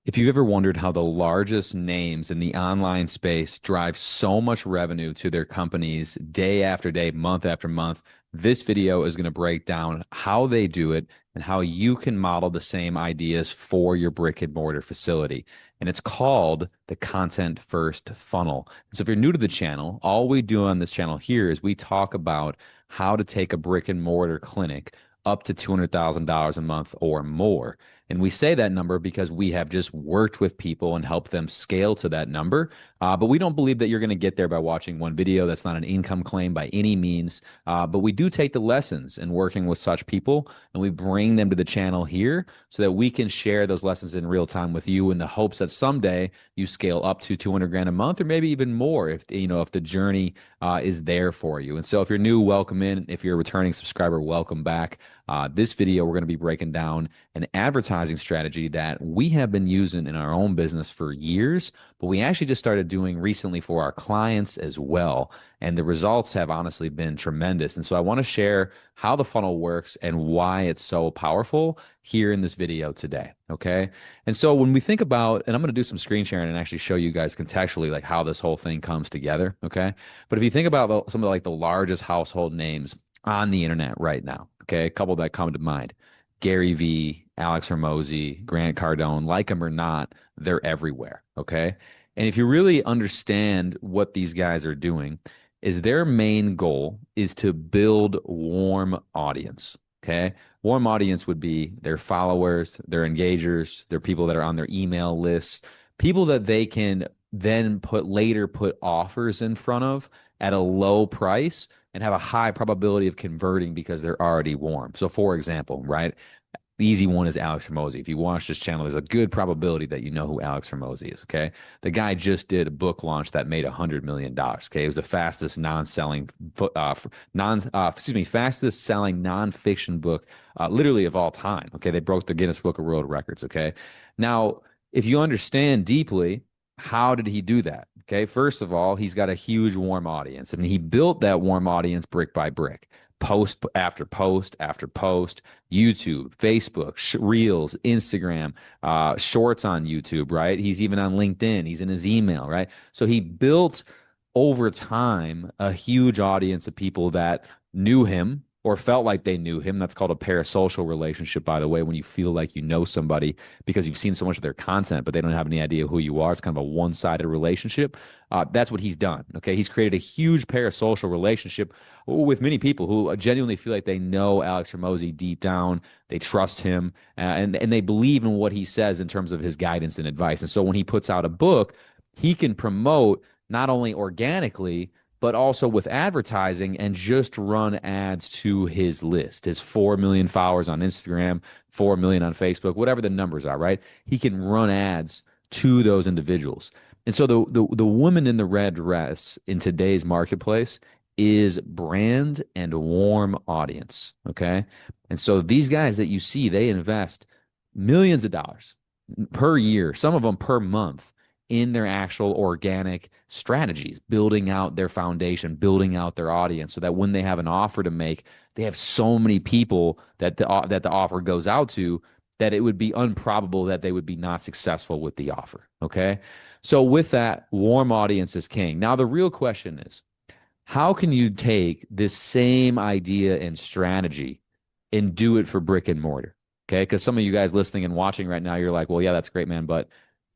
If you've ever wondered how the largest names in the online space drive so much revenue to their companies day after day, month after month, this video is going to break down how they do it and how you can model the same ideas for your brick and mortar facility. And it's called the content first funnel. So if you're new to the channel, all we do on this channel here is we talk about how to take a brick and mortar clinic up to $200,000 a month or more. And we say that number because we have just worked with people and helped them scale to that number. But we don't believe that you're going to get there by watching one video. That's not an income claim by any means. But we do take the lessons in working with such people and we bring them to the channel here so that we can share those lessons in real time with you in the hopes that someday you scale up to 200 grand a month or maybe even more if if the journey is there for you. And so if you're new, welcome in. If you're a returning subscriber, welcome back. This video, we're going to be breaking down an advertising strategy that we have been using in our own business for years, but we actually just started doing recently for our clients as well. And the results have honestly been tremendous. And so I want to share how the funnel works and why it's so powerful here in this video today. Okay. And so when we think about, and I'm going to do some screen sharing and actually show you guys contextually like how this whole thing comes together. Okay. But if you think about some of like the largest household names on the internet right now, okay, a couple that come to mind: Gary V, Alex Hormozi, Grant Cardone, like them or not, they're everywhere. Okay. And if you really understand what these guys are doing, is their main goal is to build warm audience. Okay. Warm audience would be their followers, their engagers, their people that are on their email lists, people that they can then put offers in front of at a low price and have a high probability of converting because they're already warm. So for example, right? The easy one is Alex Hormozi. If you watch this channel, there's a good probability that you know who Alex Hormozi is. Okay. The guy just did a book launch that made $100 million. Okay. It was the fastest non-selling, fastest selling nonfiction book, literally of all time. Okay. They broke the Guinness Book of World Records. Okay. Now, if you understand deeply, how did he do that? Okay. First of all, he's got a huge warm audience and he built that warm audience brick by brick, post after post after post, YouTube, Facebook, Reels, Instagram, shorts on YouTube, right? He's even on LinkedIn. He's in his email, right? So he built over time a huge audience of people that knew him or felt like they knew him. That's called a parasocial relationship, by the way, when you feel like you know somebody because you've seen so much of their content, but they don't have any idea who you are. It's kind of a one-sided relationship. That's what he's done. Okay. He's created a huge parasocial relationship with many people who genuinely feel like they know Alex Hormozi deep down. They trust him and they believe in what he says in terms of his guidance and advice. And so when he puts out a book, he can promote not only organically, but also with advertising and just run ads to his list, his 4 million followers on Instagram, 4 million on Facebook, whatever the numbers are, right? He can run ads to those individuals. And so the woman in the red dress in today's marketplace is brand and warm audience. Okay. And so these guys that you see, they invest millions of dollars per year, some of them per month in their actual organic strategies, building out their foundation, building out their audience so that when they have an offer to make, they have so many people that the offer goes out to that it would be improbable that they would be not successful with the offer. Okay. So with that, warm audience is king. Now, the real question is, how can you take this same idea and strategy and do it for brick and mortar? Okay. Because some of you guys listening and watching right now, you're like, well, yeah, that's great, man. But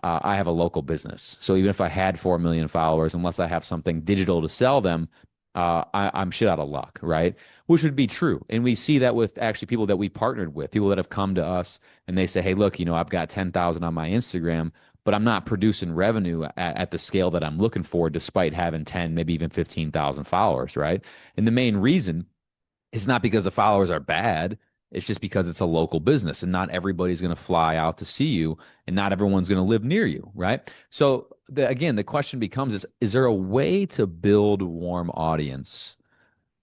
I have a local business. So even if I had 4 million followers, unless I have something digital to sell them, I'm shit out of luck, right? Which would be true. And we see that with actually people that we partnered with, people that have come to us and they say, hey, look, I've got 10,000 on my Instagram, but I'm not producing revenue at the scale that I'm looking for, despite having 10, maybe even 15,000 followers, right? And the main reason is not because the followers are bad. It's just because it's a local business and not everybody's going to fly out to see you and not everyone's going to live near you, right? So again, the question becomes is there a way to build warm audience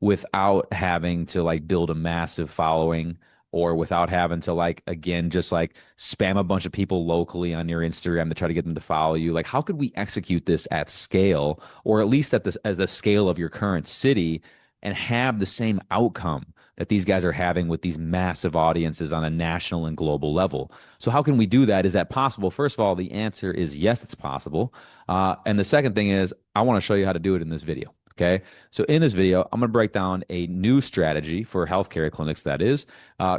without having to like build a massive following or without having to like, again, just like spam a bunch of people locally on your Instagram to try to get them to follow you? Like, how could we execute this at scale or at least at the scale of your current city and have the same outcome that these guys are having with these massive audiences on a national and global level. So how can we do that? Is that possible? First of all, the answer is yes, it's possible. And the second thing is I want to show you how to do it in this video. Okay. So in this video, I'm going to break down a new strategy for healthcare clinics that is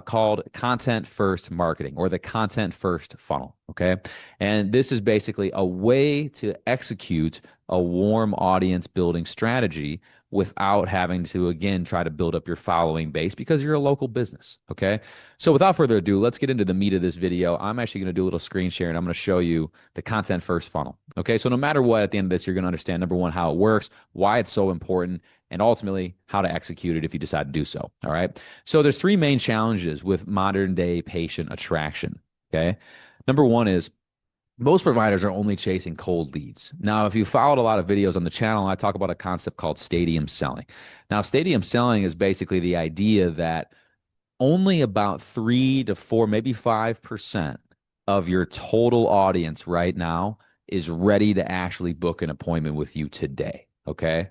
called content first marketing, or the content first funnel. Okay. And this is basically a way to execute a warm audience building strategy without having to, again, try to build up your following base because you're a local business. Okay. So without further ado, let's get into the meat of this video. I'm actually going to do a little screen share and I'm going to show you the content first funnel. Okay. So no matter what, at the end of this, you're going to understand, number one, how it works, why it's so important, and ultimately how to execute it if you decide to do so. All right. So there's three main challenges with modern day patient attraction. Okay. Number one is most providers are only chasing cold leads. Now, if you followed a lot of videos on the channel, I talk about a concept called stadium selling. Now, stadium selling is basically the idea that only about 3 to 4, maybe 5% of your total audience right now is ready to actually book an appointment with you today. Okay.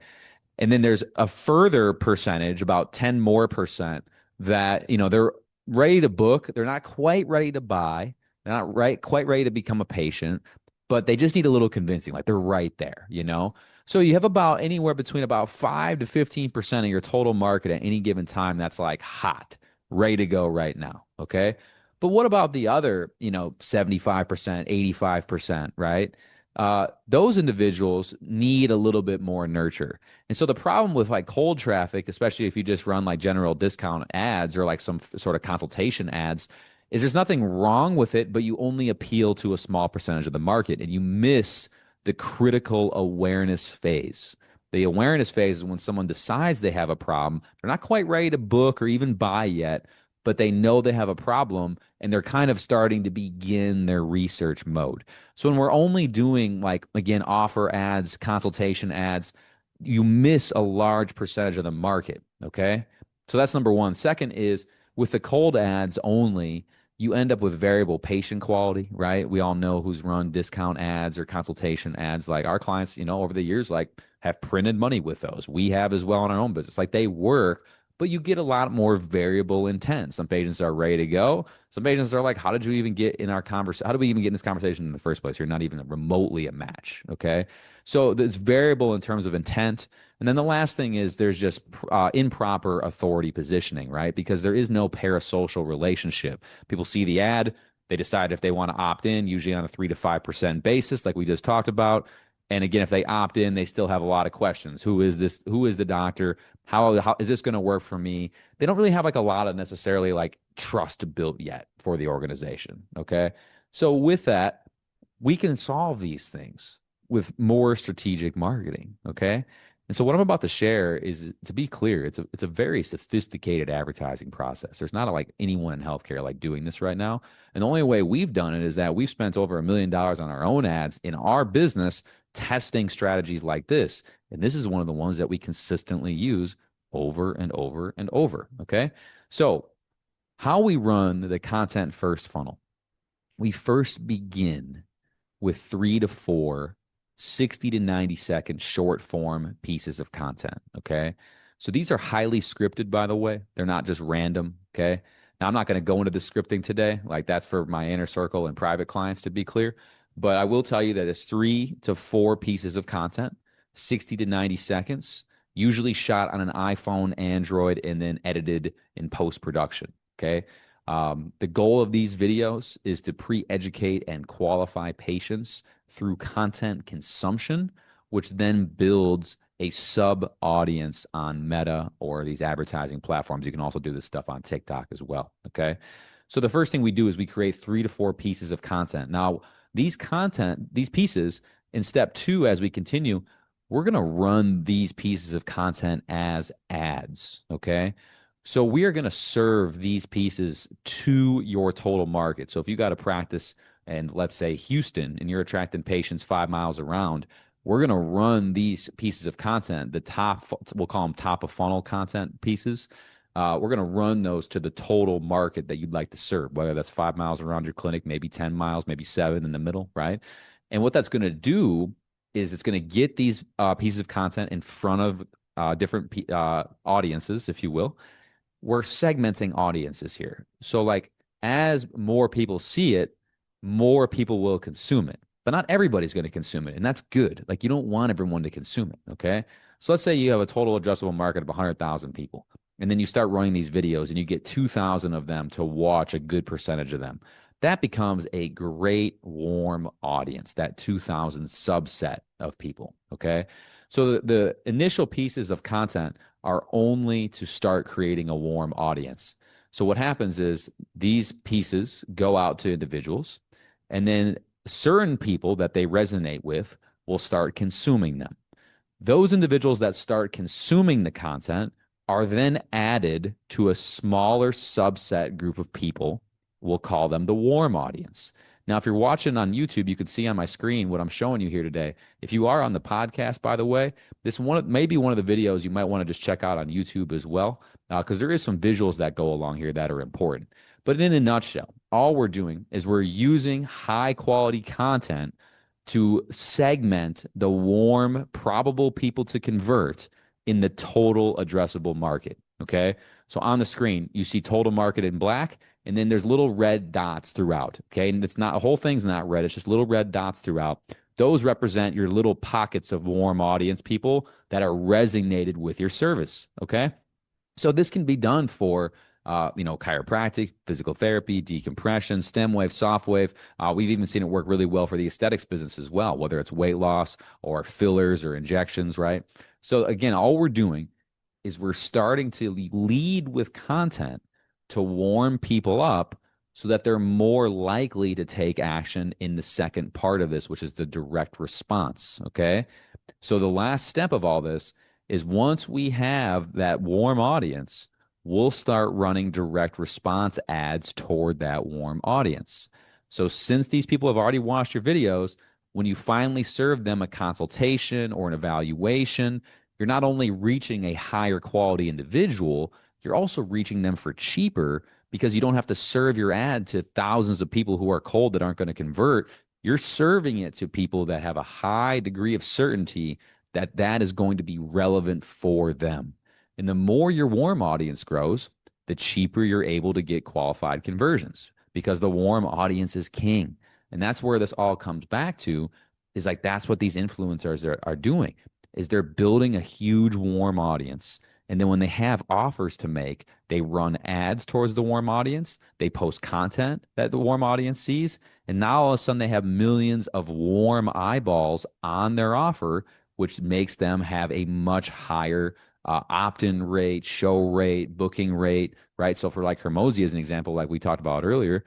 And then there's a further percentage, about 10 more percent, that, they're ready to book. They're not quite ready to buy. They're not quite ready to become a patient, but they just need a little convincing. Like they're right there. So you have about anywhere between about 5 to 15% of your total market at any given time that's like hot, ready to go right now. Okay. But what about the other, 75%, 85%, right? Those individuals need a little bit more nurture. And so the problem with like cold traffic, especially if you just run like general discount ads or like some sort of consultation ads, is there's nothing wrong with it, but you only appeal to a small percentage of the market and you miss the critical awareness phase. The awareness phase is when someone decides they have a problem. They're not quite ready to book or even buy yet, but they know they have a problem and they're kind of starting to begin their research mode. So when we're only doing like, again, offer ads, consultation ads, you miss a large percentage of the market. Okay. So that's number one. Second is with the cold ads only, you end up with variable patient quality, right? We all know who's run discount ads or consultation ads. Like our clients, over the years, like have printed money with those. We have as well in our own business. Like they work, but you get a lot more variable intent. Some patients are ready to go. Some patients are like, how did you even get in our conversation? How do we even get in this conversation in the first place? You're not even remotely a match. Okay. So it's variable in terms of intent. And then the last thing is there's just improper authority positioning, right? Because there is no parasocial relationship. People see the ad, they decide if they want to opt in, usually on a 3 to 5% basis, like we just talked about. And again, if they opt in, they still have a lot of questions. Who is this? Who is the doctor? How is this going to work for me? They don't really have like a lot of necessarily like trust built yet for the organization. Okay. So with that, we can solve these things with more strategic marketing. Okay. And so what I'm about to share is, to be clear, it's a very sophisticated advertising process. There's not like anyone in healthcare like doing this right now. And the only way we've done it is that we've spent over $1 million on our own ads in our business testing strategies like this. And this is one of the ones that we consistently use over and over and over. Okay. So how we run the content first funnel. We first begin with 3 to 4 60 to 90-second short form pieces of content. Okay. So these are highly scripted, by the way. They're not just random. Okay. Now, I'm not going to go into the scripting today. Like that's for my inner circle and private clients, to be clear. But I will tell you that it's 3 to 4 pieces of content, 60 to 90 seconds, usually shot on an iPhone, Android, and then edited in post production. Okay. The goal of these videos is to pre-educate and qualify patients through content consumption, which then builds a sub audience on Meta or these advertising platforms. You can also do this stuff on TikTok as well. Okay. So the first thing we do is we create 3 to 4 pieces of content. Now, these pieces in step 2, as we continue, we're going to run these pieces of content as ads. Okay. So we are going to serve these pieces to your total market. So if you got a practice and let's say Houston and you're attracting patients 5 miles around, we're going to run these pieces of content, we'll call them top of funnel content pieces. We're going to run those to the total market that you'd like to serve, whether that's 5 miles around your clinic, maybe 10 miles, maybe 7 in the middle, right? And what that's going to do is it's going to get these pieces of content in front of different audiences, if you will. we're segmenting audiences here. So, like, as more people see it, more people will consume it. But not everybody's going to consume it. And that's good. Like, you don't want everyone to consume it. Okay. So, let's say you have a total addressable market of 100,000 people. And then you start running these videos and you get 2,000 of them to watch a good percentage of them. That becomes a great warm audience, that 2,000 subset of people. Okay. So, the initial pieces of content are only to start creating a warm audience. So what happens is these pieces go out to individuals, and then certain people that they resonate with will start consuming them. Those individuals that start consuming the content are then added to a smaller subset group of people. We'll call them the warm audience. Now, if you're watching on YouTube, you can see on my screen what I'm showing you here today. If you are on the podcast, by the way, this one may be one of the videos you might want to just check out on YouTube as well, because there is some visuals that go along here that are important. But in a nutshell, all we're doing is we're using high quality content to segment the warm, probable people to convert in the total addressable market. Okay. So on the screen, you see total market in black, and then there's little red dots throughout. Okay. And it's not a whole thing's not red, it's just little red dots throughout. Those represent your little pockets of warm audience people that are resonated with your service. Okay. So this can be done for chiropractic, physical therapy, decompression, stem wave, soft wave. We've even seen it work really well for the aesthetics business as well, whether it's weight loss or fillers or injections, right? So again, all we're doing is we're starting to lead with content to warm people up so that they're more likely to take action in the second part of this, which is the direct response. Okay. So the last step of all this is once we have that warm audience, we'll start running direct response ads toward that warm audience. So since these people have already watched your videos, when you finally serve them a consultation or an evaluation, you're not only reaching a higher quality individual, you're also reaching them for cheaper because you don't have to serve your ad to thousands of people who are cold that aren't going to convert. You're serving it to people that have a high degree of certainty that that is going to be relevant for them. And the more your warm audience grows, the cheaper you're able to get qualified conversions because the warm audience is king. And that's where this all comes back to is like that's what these influencers are doing is they're building a huge warm audience. And then when they have offers to make, they run ads towards the warm audience. They post content that the warm audience sees. And now all of a sudden they have millions of warm eyeballs on their offer, which makes them have a much higher opt-in rate, show rate, booking rate, right? So for like Hormozi as an example, like we talked about earlier,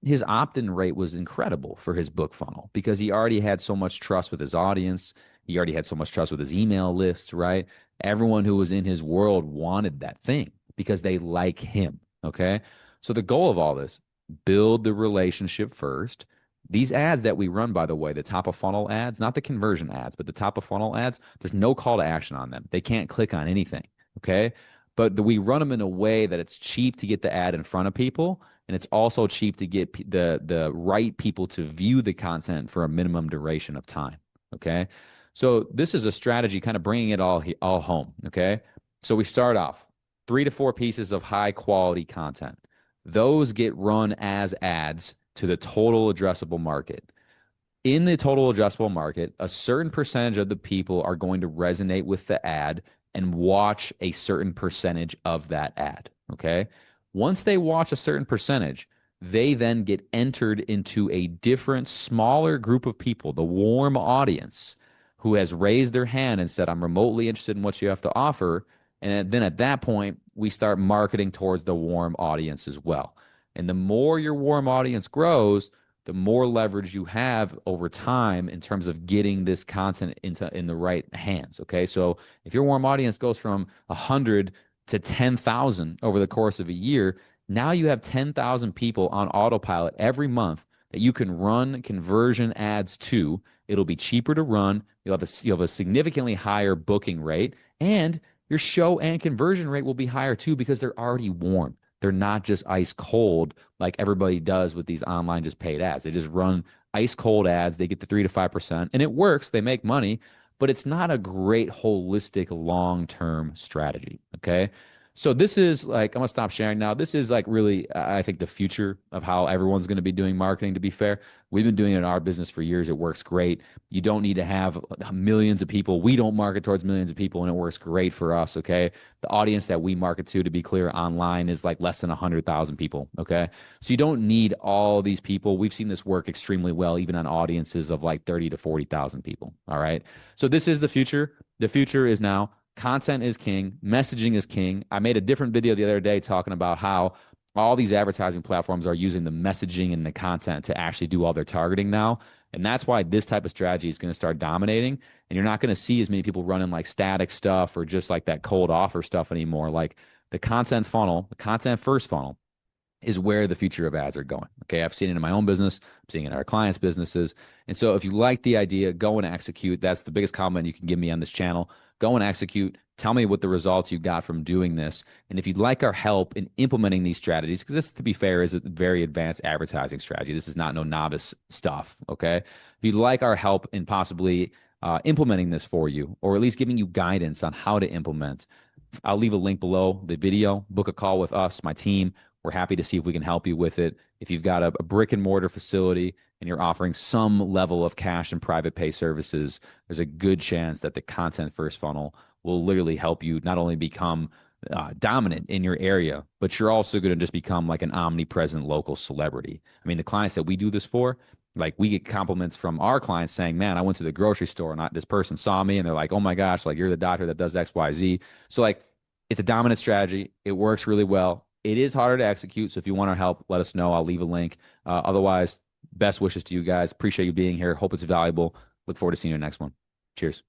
his opt-in rate was incredible for his book funnel because he already had so much trust with his audience. He already had so much trust with his email lists, right? Everyone who was in his world wanted that thing because they like him. Okay. So the goal of all this, build the relationship first. These ads that we run, by the way, the top of funnel ads, not the conversion ads, but the top of funnel ads, there's no call to action on them. They can't click on anything. Okay. But we run them in a way that it's cheap to get the ad in front of people. And it's also cheap to get the right people to view the content for a minimum duration of time. Okay. So this is a strategy kind of bringing it all home. Okay. So we start off 3 to 4 pieces of high quality content. Those get run as ads to the total addressable market. In the total addressable market, a certain percentage of the people are going to resonate with the ad and watch a certain percentage of that ad. Okay. Once they watch a certain percentage, they then get entered into a different, smaller group of people, the warm audience, who has raised their hand and said, I'm remotely interested in what you have to offer. And then at that point, we start marketing towards the warm audience as well. And the more your warm audience grows, the more leverage you have over time in terms of getting this content in the right hands. Okay. So if your warm audience goes from 100 to 10,000 over the course of a year, now you have 10,000 people on autopilot every month that you can run conversion ads to. It'll be cheaper to run. You'll have a significantly higher booking rate, and your show and conversion rate will be higher too because they're already warm. They're not just ice cold like everybody does with these online just paid ads. They just run ice cold ads. They get the 3 to 5%, and it works. They make money, but it's not a great holistic long-term strategy. Okay. So this is like, I'm gonna stop sharing now. This is like really, I think, the future of how everyone's going to be doing marketing. To be fair, we've been doing it in our business for years. It works great. You don't need to have millions of people. We don't market towards millions of people, and it works great for us. Okay, the audience that we market to be clear, online is like less than 100,000 people. Okay, so you don't need all these people. We've seen this work extremely well, even on audiences of like 30 to 40,000 people. All right, so this is the future. The future is now. Content is king. Messaging is king. I made a different video the other day talking about how all these advertising platforms are using the messaging and the content to actually do all their targeting now. And that's why this type of strategy is going to start dominating. And you're not going to see as many people running like static stuff or just like that cold offer stuff anymore. Like the content funnel, the content first funnel is where the future of ads are going. Okay. I've seen it in my own business. I'm seeing it in our clients' businesses. And so if you like the idea, go and execute. That's the biggest compliment you can give me on this channel. Go and execute. Tell me what the results you got from doing this. And if you'd like our help in implementing these strategies, because this, to be fair, is a very advanced advertising strategy. This is not no novice stuff. Okay. If you'd like our help in possibly implementing this for you, or at least giving you guidance on how to implement, I'll leave a link below the video. Book a call with us, my team. We're happy to see if we can help you with it. If you've got a brick and mortar facility and you're offering some level of cash and private pay services, there's a good chance that the content first funnel will literally help you not only become dominant in your area, but you're also going to just become like an omnipresent local celebrity. I mean, the clients that we do this for, like we get compliments from our clients saying, man, I went to the grocery store and this person saw me and they're like, oh my gosh, like you're the doctor that does X, Y, Z. So like it's a dominant strategy. It works really well. It is harder to execute. So if you want our help, let us know. I'll leave a link. Otherwise, best wishes to you guys. Appreciate you being here. Hope it's valuable. Look forward to seeing you in the next one. Cheers.